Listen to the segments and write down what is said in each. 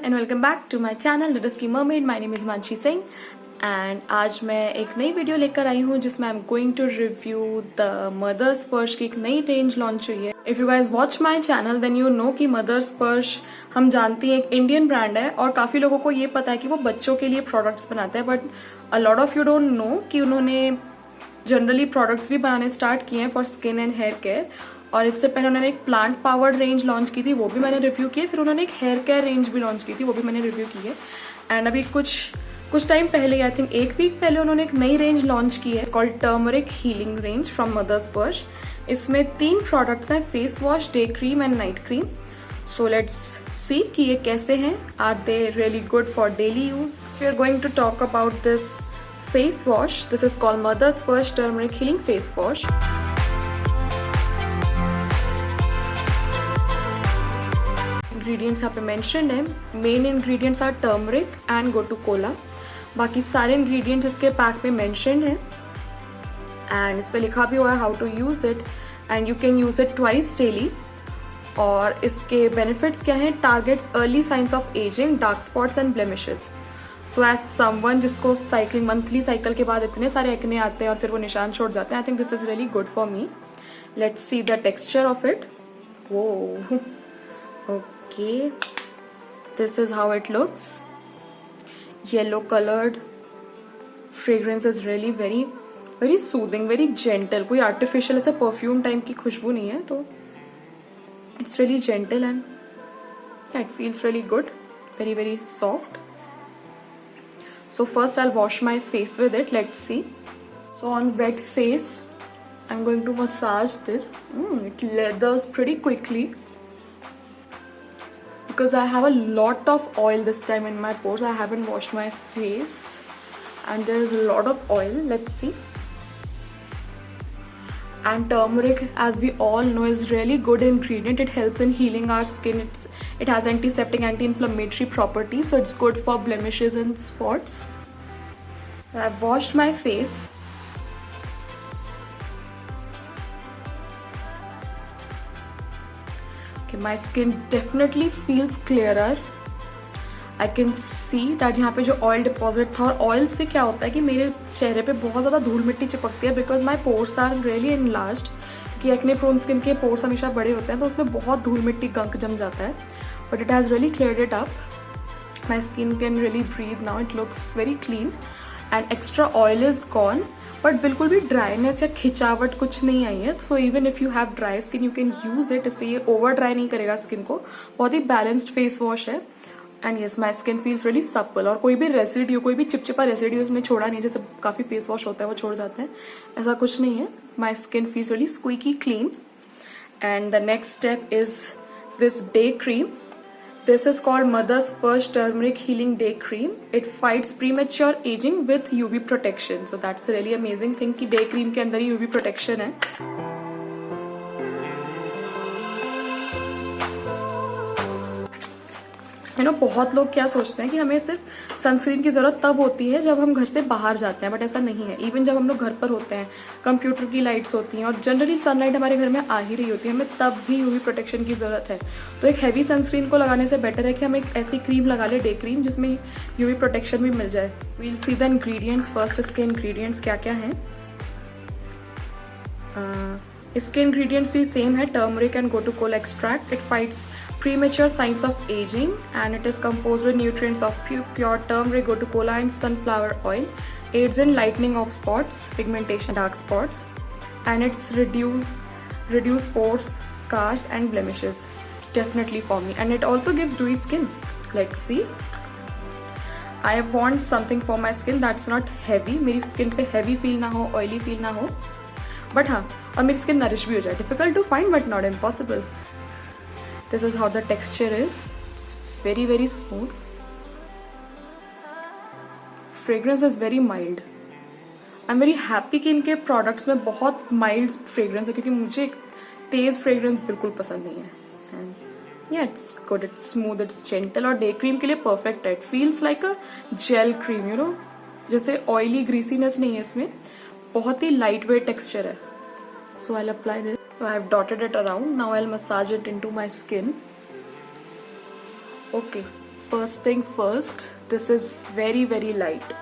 And welcome back to my channel the dusky mermaid. My name is Mansi Singh and आज मैं एक नई video लेकर आई हूँ जिसमें I am going to review the mother Sparsh की एक नई रेंज लॉन्च हुई है। If you guys watch my channel then you know कि मदर्स पर्स हम जानती हैं एक इंडियन ब्रांड है और काफी लोगों को ये पता है कि वो बच्चों के लिए प्रोडक्ट्स बनाते हैं, but a lot of you don't know कि उन्होंने जनरली प्रोडक्ट्स भी बनाने स्टार्ट किए हैं for skin and hair care. और इससे पहले उन्होंने एक प्लांट पावर्ड रेंज लॉन्च की थी, वो भी मैंने रिव्यू की है। फिर उन्होंने एक हेयर केयर रेंज भी लॉन्च की थी, वो भी मैंने रिव्यू की है। एंड अभी कुछ टाइम पहले, आई थिंक एक वीक पहले, उन्होंने एक नई रेंज लॉन्च की है called turmeric healing range from mother Sparsh. इसमें 3 प्रोडक्ट्स हैं, face wash, day cream and night cream. So let's see कि ये कैसे हैं, are they really good for daily use. So we are going to talk about this face wash. This is called Mother's First Turmeric Healing Face Wash. Ingredients यहाँ पे mentioned है. Main ingredients are turmeric and gotu kola. बाकी सारे ingredients इसके pack में mentioned है and इस पे लिखा भी हुआ है how to use it and you can use it twice daily. और इसके benefits क्या हैं? Targets early signs of aging, dark spots and blemishes. So as someone जिसको साइकिलिंग मंथली साइकिल के बाद इतने सारे एक्ने आते हैं और फिर वो निशान छोड़ जाते हैं, I think this is really good for me. Let's see the texture of it. वो okay, this is how it looks. Yellow coloured, fragrance is really very very soothing, very gentle. कोई आर्टिफिशियल ऐसे perfume type की खुशबू नहीं है, तो it's really gentle and it feels really good, very very soft. So first I'll wash my face with it. Let's see. So on wet face, I'm going to massage this. It lathers pretty quickly because I have a lot of oil this time in my pores. I haven't washed my face and there is a lot of oil. Let's see. And turmeric, as we all know, is really good ingredient. It helps in healing our skin. It has antiseptic, anti-inflammatory properties, so it's good for blemishes and spots. I've washed my face. Okay, my skin definitely feels clearer. I can see that यहाँ पे जो oil deposit था, और oil से क्या होता है कि मेरे चेहरे पे बहुत ज़्यादा धूल मिट्टी चिपकती है because my pores are really enlarged. क्योंकि एक्ने प्रोन स्किन के पोर्स हमेशा बड़े होते हैं, तो उसमें बहुत धूल मिट्टी गंक जम जाता है. But it has really cleared it up. My skin can really breathe now. It looks very clean and extra oil is gone. But बिल्कुल भी ड्राइनेस या खिंचावट कुछ नहीं आई है. So even if you have dry skin you can use it. इससे ये ओवर ड्राई नहीं करेगा स्किन को. बहुत ही बैलेंस्ड फेस वॉश है. And yes, my skin feels really supple. और कोई भी रेसिड्यू, कोई भी चिपचिपा रेसिड्यू इसने छोड़ा नहीं. जैसे काफी फेस वॉश होता है वो छोड़ जाते हैं, ऐसा कुछ नहीं है. माई skin feels really squeaky clean. And the next step is this day cream. This is called Mother's First Turmeric Healing Day Cream. It fights premature aging with UV protection. So that's a really amazing thing कि day cream के अंदर ही UV protection है. बहुत लोग क्या सोचते हैं कि हमें सिर्फ सनस्क्रीन की जरूरत तब होती है जब हम घर से बाहर जाते हैं, बट ऐसा नहीं है. इवन जब हम लोग घर पर होते हैं, कंप्यूटर की लाइट्स होती हैं और जनरली सनलाइट हमारे घर में आ ही रही होती है, हमें तब भी यूवी प्रोटेक्शन की जरूरत है. तो एक हैवी सनस्क्रीन को लगाने से बेटर है कि हम एक ऐसी क्रीम लगा ले, डे क्रीम, जिसमें यूवी प्रोटेक्शन भी मिल जाए. We'll see the ingredients first. इसके इंग्रेडिएंट्स क्या क्या हैं. इसके इंग्रेडिएंट्स भी सेम है. Turmeric and gotu kola extract. It fights premature signs of aging and it is composed with nutrients of pure turmeric, gotu kola and sunflower oil. Aids in lightening of spots, pigmentation, dark spots, and it's reduce pores, scars and blemishes. Definitely for me. And it also gives dewy skin. Let's see. I want something for my skin that's not heavy. मेरी skin पे heavy feel ना हो, oily feel ना हो, but हाँ, और मेरी skin nourish भी हो जाए. Difficult to find but not impossible. This is how the texture is. It's very very smooth. Fragrance is very mild. I'm very happy कि इनके products में बहुत mild fragrance है, क्योंकि मुझे तेज fragrance बिल्कुल पसंद नहीं है. And yeah, it's good. It's smooth. It's gentle. और day cream के लिए perfect है. It feels like a gel cream, you know. जैसे oily greasiness नहीं है इसमें. बहुत ही lightweight texture है. So I'll apply this. So I've dotted it around. Now I'll massage it into my skin. Okay, first thing first, this is very very light.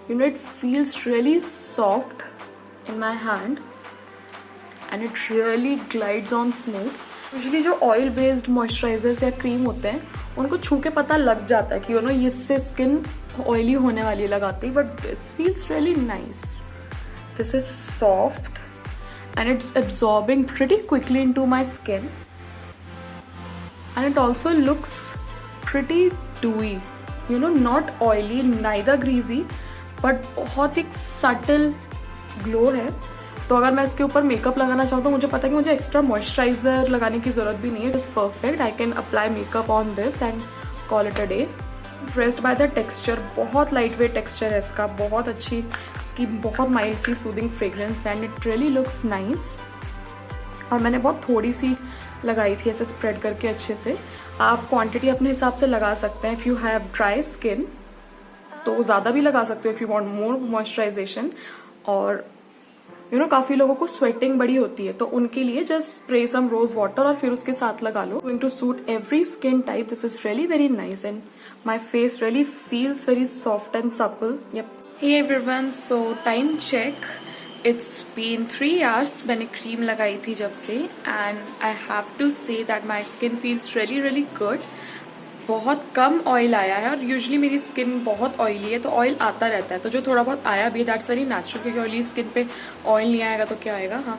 You know, it feels really soft in my hand and it really glides on smooth. Usually जो oil based moisturisers या cream होते हैं उनको छू के पता लग जाता है कि यू नो इससे स्किन ऑयली होने वाली लगाती, but this feels really nice. This is soft and it's absorbing pretty quickly into my skin, and it also looks pretty dewy, you know, not oily, neither greasy, but बहुत ही subtle glow है. तो अगर मैं इसके ऊपर makeup लगाना चाहूँ तो मुझे पता है कि मुझे एक्स्ट्रा मॉइस्चराइजर लगाने की ज़रूरत भी नहीं है. It is perfect. I can apply makeup on this and call it a day. Impressed by the texture. बहुत लाइट वेट टेक्सचर है इसका, बहुत अच्छी इसकी, बहुत माइल्ड सी soothing fragrance and it really looks nice. और मैंने बहुत थोड़ी सी लगाई थी ऐसे स्प्रेड करके अच्छे से. आप क्वांटिटी अपने हिसाब से लगा सकते हैं. If you have dry skin तो ज़्यादा भी लगा सकते हो if you want more moisturisation. और यू नो काफ़ी लोगों को स्वेटिंग बड़ी होती है तो उनके लिए just spray some rose water और फिर उसके साथ लगा लो. Going to suit every skin type. This is really very nice and my face really feels very soft and supple. Yup. Hey everyone, so time check. It's been 3 hours मैंने cream लगाई थी जब से and I have to say that my skin feels really really good. बहुत कम oil आया है और यूजुअली मेरी स्किन बहुत ऑयली है तो ऑयल आता रहता है. तो जो थोड़ा बहुत आया भी दैट्स वेरी नेचुरल क्योंकि ऑयली स्किन पे ऑयल नहीं आएगा तो क्या आएगा. हाँ,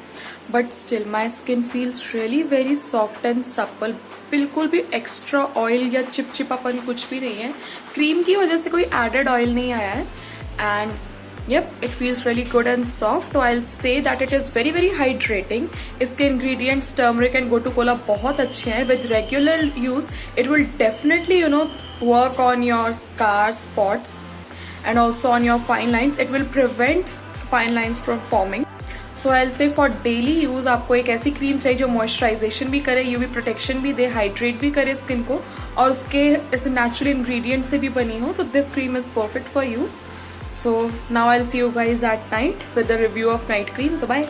but still my skin feels really very soft and supple. बिल्कुल भी एक्स्ट्रा ऑयल या चिपचिपापन कुछ भी नहीं है. क्रीम की वजह से कोई एडेड ऑयल नहीं आया है and yep, it feels really good and soft. So I'll say that it is very very hydrating. इसके ingredients turmeric and gotu kola बहुत अच्छे हैं. With regular use it will definitely you know work on your scars, spots and also on your fine lines. It will prevent fine lines from forming. So I'll say for daily use आपको एक ऐसी cream चाहिए जो moisturisation भी करे, UV protection भी दे, hydrate भी करे स्किन को और उसके ऐसे नेचुरल इंग्रेडिएंट से भी बनी हो. So this cream is perfect for you. So now I'll see you guys at night with the review of night cream. So bye.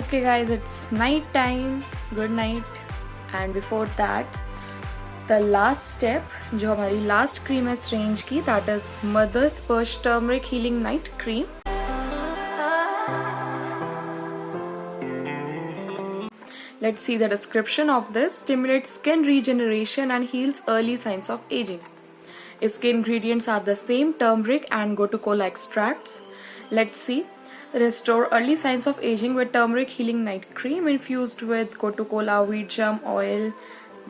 Okay guys, it's night time. Good night. And before that, the last step जो हमारी last cream है इस range की, that is Mother's Splash Turmeric Healing Night Cream. Let's see the description of this. Stimulates skin regeneration and heals early signs of aging. इसके ingredients are the same, turmeric and gotu kola extracts. Let's see. Restore early signs of aging with turmeric healing night cream infused with gotu kola, wheat germ oil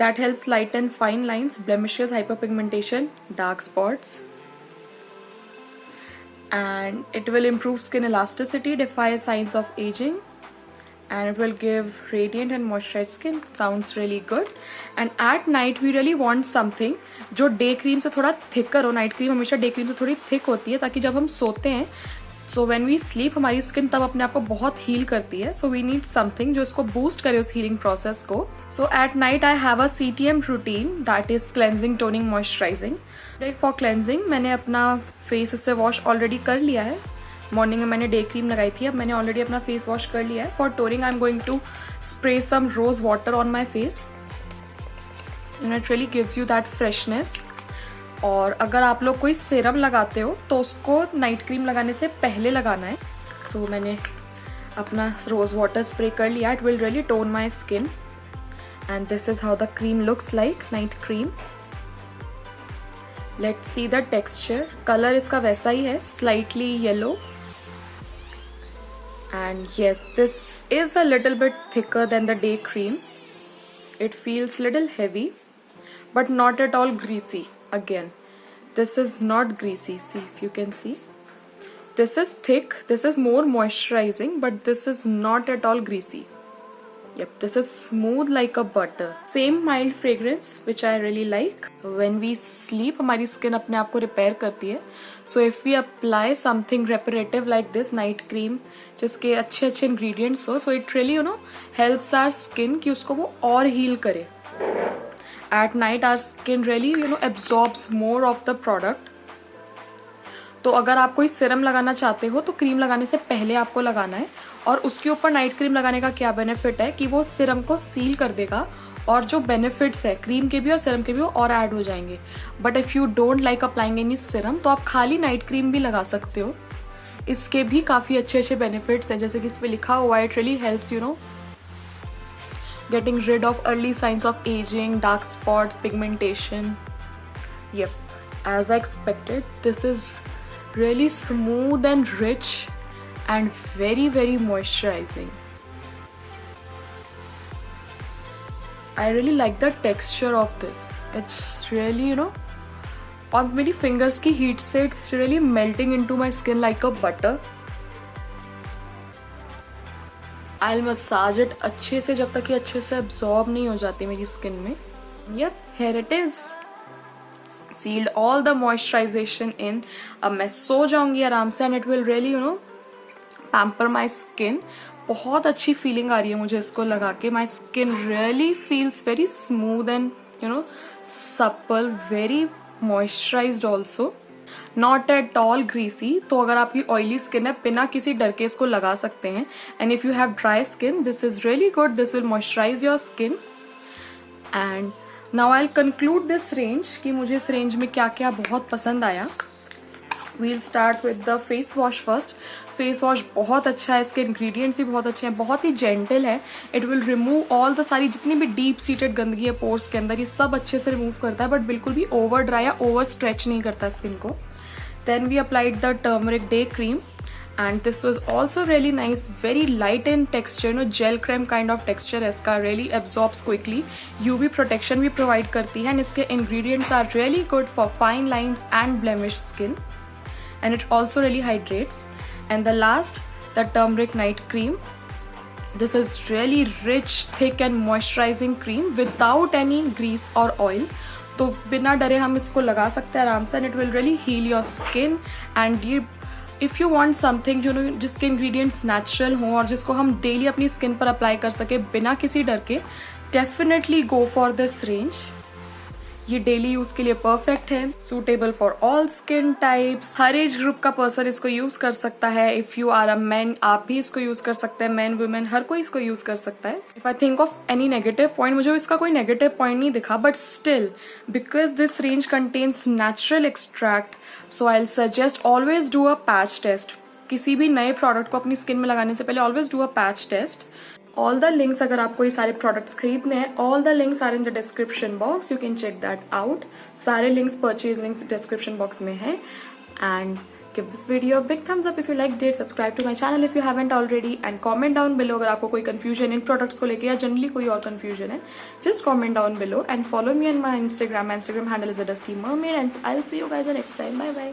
that helps lighten fine lines, blemishes, hyperpigmentation, dark spots. And it will improve skin elasticity, defy signs of aging. And it will give radiant and moisturized skin. Sounds really good. And at night we really want something जो day cream से थोड़ा thicker हो. Night cream हमेशा day cream से थोड़ी thick होती है ताकि जब हम सोते हैं सो व्हेन वी स्लीप हमारी स्किन तब अपने आप को बहुत हील करती है. सो वी नीड समथिंग जो इसको बूस्ट करे उस हीलिंग प्रोसेस को. So at night I have a CTM routine that is cleansing, toning, moisturising. For cleansing मैंने अपना फेस इससे वॉश ऑलरेडी कर लिया है. मॉर्निंग में मैंने डे क्रीम लगाई थी, अब मैंने ऑलरेडी अपना फेस वॉश कर लिया है. For toning I am going to spray some rose water on my face and it really gives you that freshness. और अगर आप लोग कोई सीरम लगाते हो तो उसको नाइट क्रीम लगाने से पहले लगाना है. सो मैंने अपना रोज वाटर स्प्रे कर लिया. It will really tone my skin and this is how the cream looks like, night cream. Let's see the texture. Colour इसका वैसा ही है, slightly yellow. And yes, this is a little bit thicker than the day cream. It feels little heavy, but not at all greasy. Again, this is not greasy. See if you can see. This is thick. This is more moisturizing, but this is not at all greasy. Yep, this is smooth like a butter. Same mild fragrance, which I really like. So when we sleep, हमारी skin अपने आप को repair करती है. So if we apply something reparative like this night cream, जिसके अच्छे अच्छे ingredients हो, so it really helps our skin कि उसको वो और heal करे. At night our skin really absorbs more of the product. तो अगर आप कोई सीरम लगाना चाहते हो तो क्रीम लगाने से पहले आपको लगाना है, और उसके ऊपर नाइट क्रीम लगाने का क्या बेनिफिट है कि वो सीरम को सील कर देगा, और जो बेनिफिट्स है क्रीम के भी और सीरम के भी वो और ऐड हो जाएंगे। But if you don't like applying any serum तो आप खाली नाइट क्रीम भी लगा सकते हो। इसके भी काफ़ी अच्छे अच्छे बेनिफिट्स हैं, जैसे कि इस पर लिखा हुआ है, it really helps you know getting rid of early signs of aging, dark spots, pigmentation. Yep, as I expected, this is really smooth and rich and very very moisturizing. I really like the texture of this. It's really, you know, और मेरी fingers की heat से it's really melting into my skin like a butter. I'll massage it अच्छे से जब तक ये अच्छे से absorb नहीं हो जाती मेरी स्किन में। Yep, here it is. Sealed all the moisturization in. अब मैं सो जाऊंगी आराम से and it will really, you know, pamper my skin. बहुत अच्छी फीलिंग आ रही है मुझे इसको लगा के। My skin really feels very smooth and, you know, supple, very moisturized also. Not at all greasy. तो अगर आपकी ऑयली स्किन है बिना किसी डर के इसको लगा सकते हैं। And if you have dry skin this is really good, this will moisturise your skin. And now I will conclude this range कि मुझे इस रेंज में क्या क्या बहुत पसंद आया। We'll start with the face wash first. Face wash बहुत अच्छा है, इसके इंग्रेडिएंट्स भी बहुत अच्छे हैं, बहुत ही जेंटल है। It will remove all the सारी जितनी भी डीप सीटेड गंदगी है पोर्स के अंदर, ये सब अच्छे से रिमूव करता है, बट बिल्कुल भी ओवर ड्राई या ओवर स्ट्रेच नहीं करता स्किन को। Then we applied the turmeric day cream and this was also really nice, very light in texture, you know, gel cream kind of texture है इसका, really absorbs quickly, UV protection भी provide करती है, and इसके ingredients are really good for fine lines and blemished skin, and it also really hydrates. And the last, the turmeric night cream. This is really rich, thick and moisturizing cream without any grease or oil. तो बिना डरे हम इसको लगा सकते हैं आराम से, and it will really heal your skin. And ये इफ़ यू वांट समथिंग जो जिसके इंग्रेडिएंट्स नेचुरल हों और जिसको हम डेली अपनी स्किन पर अप्लाई कर सके बिना किसी डर के, definitely go for this range. ये डेली यूज के लिए परफेक्ट है, suitable for all skin types, हर एज ग्रुप का पर्सन इसको यूज कर सकता है। If you are a man आप भी इसको यूज कर सकते हैं, मैन वुमेन हर कोई इसको यूज कर सकता है। If I think of any negative point, मुझे इसका कोई नेगेटिव पॉइंट नहीं दिखा, but still because this range contains natural extract, so I will suggest always do a patch test. किसी भी नए प्रोडक्ट को अपनी स्किन में लगाने से पहले always do a patch test. All the links, अगर आपको ये सारे प्रोडक्ट्स खरीदने हैं, all the links are in the description box, you can check that out. सारे links, purchase links description box में है। And give this video big thumbs up if you like it, subscribe to my channel if you haven't already, and comment down below अगर आपको कोई confusion in products को लेकर या generally कोई और कंफ्यूजन है, just comment down below and follow me on my Instagram. My Instagram handle is @dusky mermaid, and I'll see you guys next time. Bye bye.